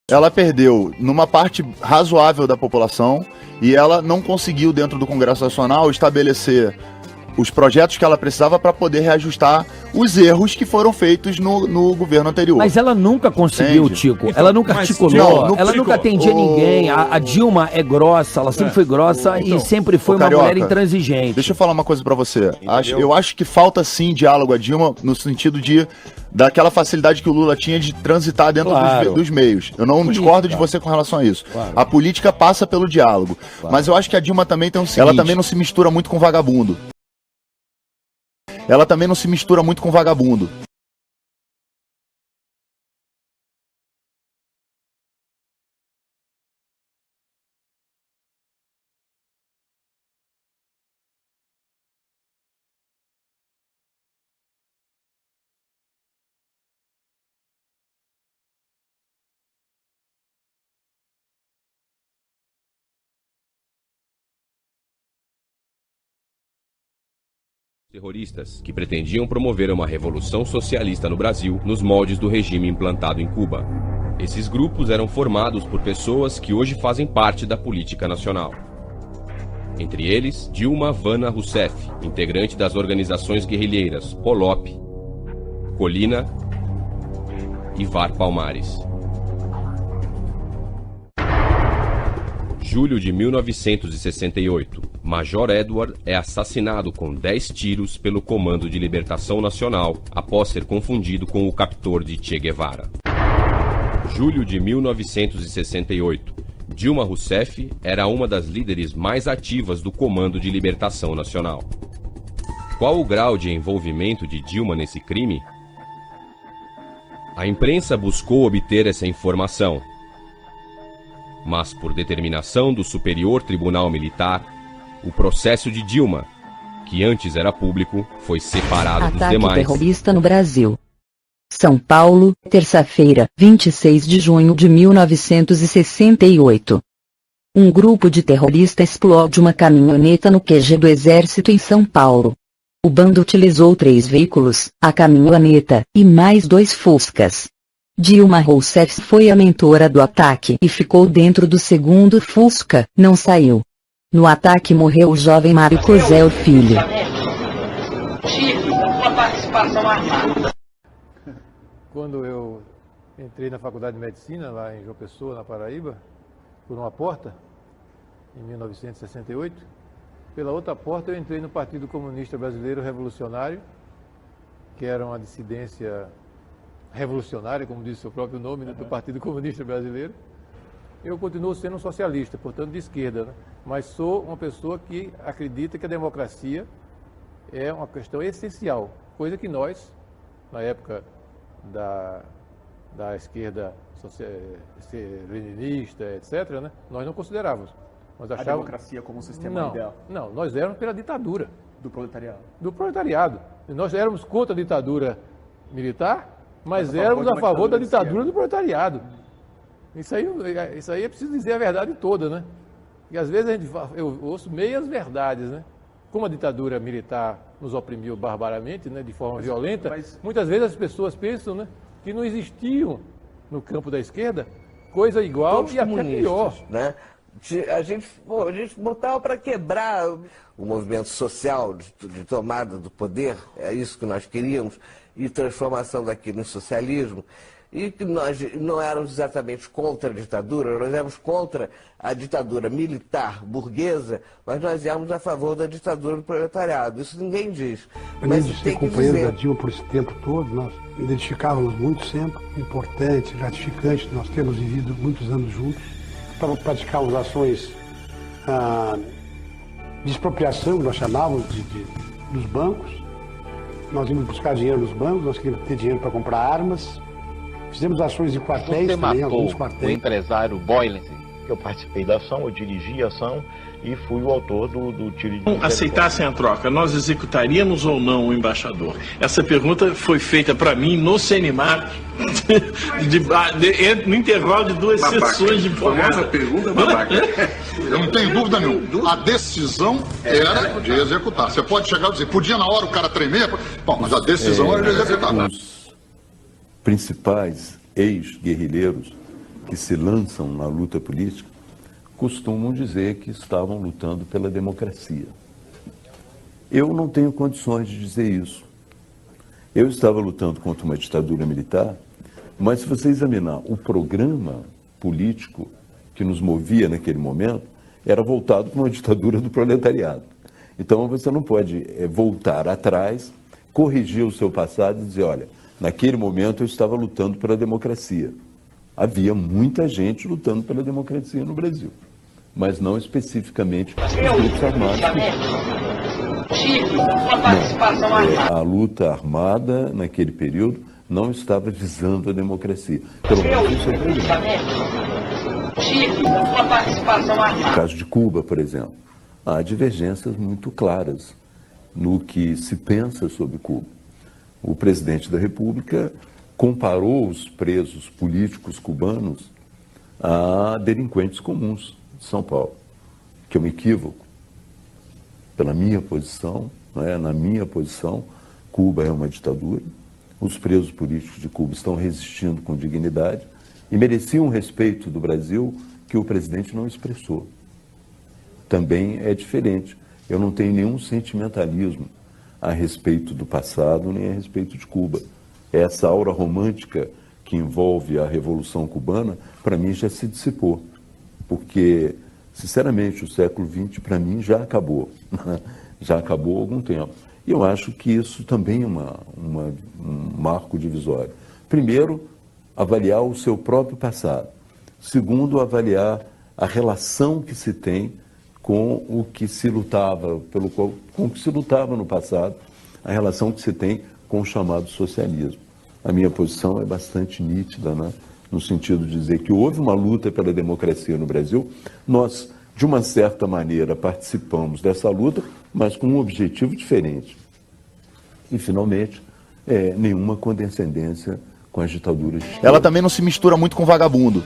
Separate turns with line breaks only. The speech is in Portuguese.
Ela perdeu numa parte razoável da população e ela não conseguiu, dentro do Congresso Nacional, estabelecer os projetos que ela precisava para poder reajustar os erros que foram feitos no governo anterior.
Mas ela nunca conseguiu,
Entende?
Tico.
Então,
ela nunca articulou, ela nunca atendia ninguém. A Dilma é grossa, ela sempre foi grossa e sempre foi uma
Carioca,
mulher intransigente.
Deixa eu falar uma coisa pra você. Eu acho que falta sim diálogo a Dilma no sentido daquela facilidade que o Lula tinha de transitar dentro dos meios. Eu não discordo de você com relação a isso.
Claro.
A política passa pelo diálogo. Mas eu acho que a Dilma também tem o seguinte: ela também não se mistura muito com vagabundo.
Terroristas que pretendiam promover uma revolução socialista no Brasil nos moldes do regime implantado em Cuba. Esses grupos eram formados por pessoas que hoje fazem parte da política nacional. Entre eles, Dilma Havana Rousseff, integrante das organizações guerrilheiras Polop, Colina e VAR Palmares. Julho de 1968, Major Edward é assassinado com 10 tiros pelo Comando de Libertação Nacional após ser confundido com o captor de Che Guevara. Julho de 1968, Dilma Rousseff era uma das líderes mais ativas do Comando de Libertação Nacional. Qual o grau de envolvimento de Dilma nesse crime? A imprensa buscou obter essa informação, mas por determinação do Superior Tribunal Militar, o processo de Dilma, que antes era público, foi separado dos demais.
Ataque terrorista no Brasil. São Paulo, terça-feira, 26 de junho de 1968. Um grupo de terroristas explode uma caminhoneta no QG do Exército em São Paulo. O bando utilizou 3 veículos, a caminhoneta, e mais 2 Fuscas. Dilma Rousseff foi a mentora do ataque e ficou dentro do segundo Fusca, não saiu. No ataque morreu o jovem Mário Cosel Filho.
Tive uma participação armada.
Quando eu entrei na Faculdade de Medicina, lá em João Pessoa, na Paraíba, por uma porta, em 1968, pela outra porta eu entrei no Partido Comunista Brasileiro Revolucionário, que era uma dissidência revolucionária, como diz o seu próprio nome, né, do Partido Comunista Brasileiro. Eu continuo sendo um socialista, portanto de esquerda, né? Mas sou uma pessoa que acredita que a democracia é uma questão essencial, coisa que nós, na época da esquerda leninista, etc., né, nós não considerávamos. Nós achávamos...
A democracia como um sistema ideal?
Não, nós éramos pela ditadura.
Do proletariado?
Do proletariado. Nós éramos contra a ditadura militar, mas éramos a favor da ditadura do proletariado. Isso aí é preciso dizer a verdade toda, né? E às vezes eu ouço meias verdades, né? Como a ditadura militar nos oprimiu barbaramente, né, de forma violenta, muitas vezes as pessoas pensam, né, que não existiam no campo da esquerda coisa igual e até pior.
Né? A gente botava para quebrar o movimento social de tomada do poder, é isso que nós queríamos, e transformação daquilo em socialismo. E que nós não éramos exatamente contra a ditadura, nós éramos contra a ditadura militar burguesa, mas nós éramos a favor da ditadura do proletariado. Isso ninguém diz.
Além de ser companheiro da Dilma por esse tempo todo, nós identificávamos muito sempre, importante, gratificante, nós temos vivido muitos anos juntos, praticávamos ações de expropriação, que nós chamávamos dos bancos. Nós íamos buscar dinheiro nos bancos, nós queríamos ter dinheiro para comprar armas. Fizemos ações em quartéis também, alguns quartéis.
O empresário Boylan. Eu participei da ação, eu dirigi a ação e fui o autor do tiro de...
Aceitassem a troca, nós executaríamos ou não o embaixador? Essa pergunta foi feita para mim no CNMAR, no intervalo de 2 sessões de
informação. Essa pergunta, babaca. Eu não tenho dúvida nenhuma. A decisão era de executar. Você pode chegar e dizer, podia na hora o cara tremer? Bom, mas a decisão era de executar.
Os principais ex-guerrilheiros que se lançam na luta política costumam dizer que estavam lutando pela democracia. Eu não tenho condições de dizer isso. Eu estava lutando contra uma ditadura militar, mas se você examinar o programa político que nos movia naquele momento, era voltado para uma ditadura do proletariado. Então você não pode voltar atrás, corrigir o seu passado e dizer, olha, naquele momento eu estava lutando pela democracia. Havia muita gente lutando pela democracia no Brasil, mas não especificamente os grupos armados. A luta armada naquele período não estava visando a democracia. Pelo menos isso é no caso de Cuba, por exemplo, há divergências muito claras no que se pensa sobre Cuba. O presidente da República comparou os presos políticos cubanos a delinquentes comuns de São Paulo, que é um equívoco. Pela minha posição, na minha posição, Cuba é uma ditadura, os presos políticos de Cuba estão resistindo com dignidade e mereciam um respeito do Brasil que o presidente não expressou. Também é diferente. Eu não tenho nenhum sentimentalismo a respeito do passado nem a respeito de Cuba. Essa aura romântica que envolve a Revolução Cubana, para mim já se dissipou, porque, sinceramente, o século XX, para mim, já acabou. Já acabou há algum tempo. E eu acho que isso também é um marco divisório. Primeiro, avaliar o seu próprio passado. Segundo, avaliar a relação que se tem com o que se lutava, com o que se lutava no passado, a relação que se tem com o chamado socialismo. A minha posição é bastante nítida, no sentido de dizer que houve uma luta pela democracia no Brasil. Nós, de uma certa maneira, participamos dessa luta, mas com um objetivo diferente. E, finalmente, nenhuma condescendência com as ditaduras.
Ela também não se mistura muito com vagabundo.